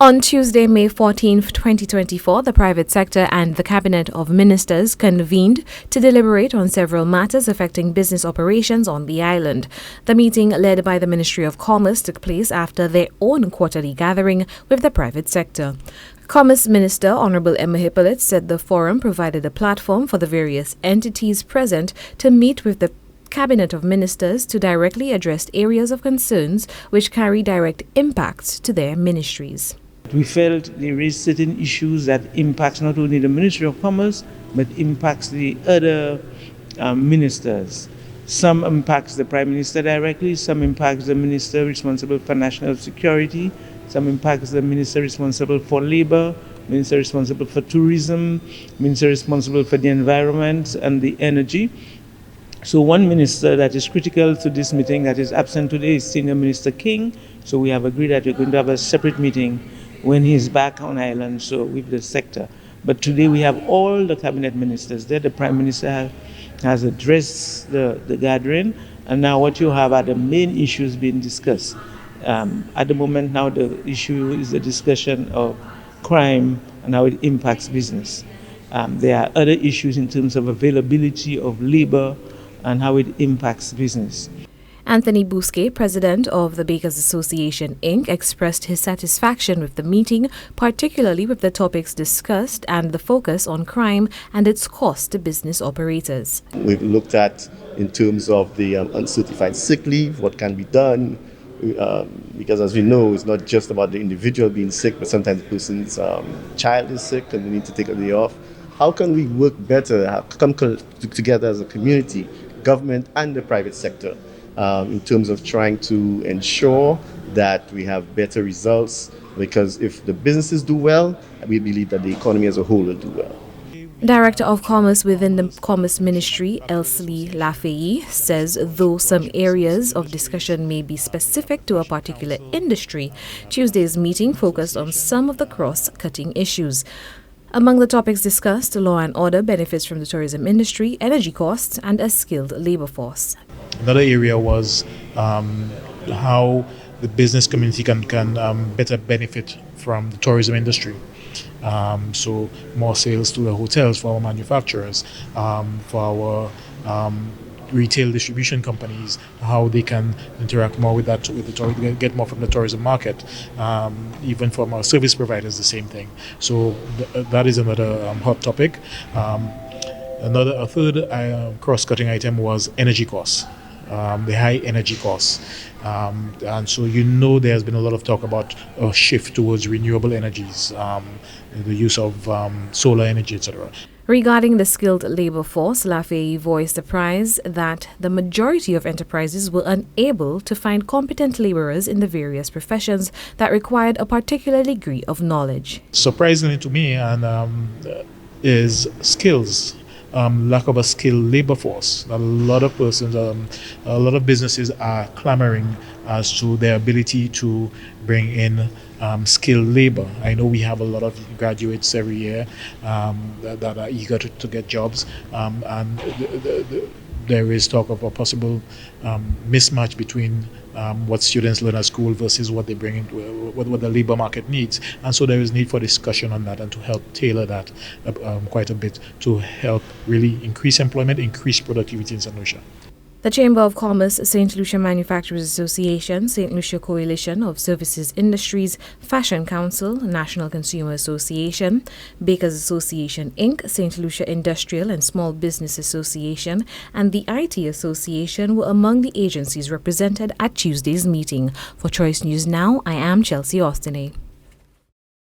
On Tuesday, May 14, 2024, the private sector and the Cabinet of Ministers convened to deliberate on several matters affecting business operations on the island. The meeting, led by the Ministry of Commerce, took place after their own quarterly gathering with the private sector. Commerce Minister Honorable Emma Hippolyte said the forum provided a platform for the various entities present to meet with the Cabinet of Ministers to directly address areas of concerns which carry direct impacts to their ministries. We felt there is certain issues that impacts not only the Ministry of Commerce, but impacts the other ministers. Some impacts the Prime Minister directly, some impacts the Minister responsible for national security, some impacts the Minister responsible for labor, Minister responsible for tourism, Minister responsible for the environment and the energy. So one minister that is critical to this meeting that is absent today is Senior Minister King. So we have agreed that we're going to have a separate meeting when he's back on island, so with the sector. But today we have all the cabinet ministers there. The Prime Minister has addressed the gathering, and now what you have are the main issues being discussed. At the moment now the issue is the discussion of crime and how it impacts business. There are other issues in terms of availability of labor and how it impacts business. Anthony Bousquet, president of the Bakers Association, Inc., expressed his satisfaction with the meeting, particularly with the topics discussed and the focus on crime and its cost to business operators. We've looked at, in terms of the uncertified sick leave, what can be done, because as we know, it's not just about the individual being sick, but sometimes the person's child is sick and they need to take a day off. How can we work better, come together as a community, government and the private sector, in terms of trying to ensure that we have better results, because if the businesses do well, we believe that the economy as a whole will do well. Director of Commerce within the Commerce Ministry, Elsie Lafayette, says though some areas of discussion may be specific to a particular industry, Tuesday's meeting focused on some of the cross-cutting issues. Among the topics discussed, law and order, benefits from the tourism industry, energy costs, and a skilled labor force. Another area was how the business community can better benefit from the tourism industry. So more sales to the hotels, for our manufacturers, for our retail distribution companies, how they can interact more with that, with the get more from the tourism market. Even from our service providers, the same thing. So that is another hot topic. A third cross-cutting item was energy costs. The high energy costs. And so there has been a lot of talk about a shift towards renewable energies, the use of solar energy, etc. Regarding the skilled labor force, Lafayette voiced surprise that the majority of enterprises were unable to find competent laborers in the various professions that required a particular degree of knowledge. Surprisingly to me, is skills. Lack of a skilled labor force. A lot of businesses are clamoring as to their ability to bring in skilled labor. I know we have a lot of graduates every year that are eager to get jobs, and there is talk of a possible mismatch between what students learn at school versus what they bring into what the labor market needs. And so there is need for discussion on that and to help tailor that quite a bit to help really increase employment, increase productivity in St. Lucia. The Chamber of Commerce, St. Lucia Manufacturers Association, St. Lucia Coalition of Services Industries, Fashion Council, National Consumer Association, Bakers Association, Inc., St. Lucia Industrial and Small Business Association, and the IT Association were among the agencies represented at Tuesday's meeting. For Choice News Now, I am Chelsea Austinay.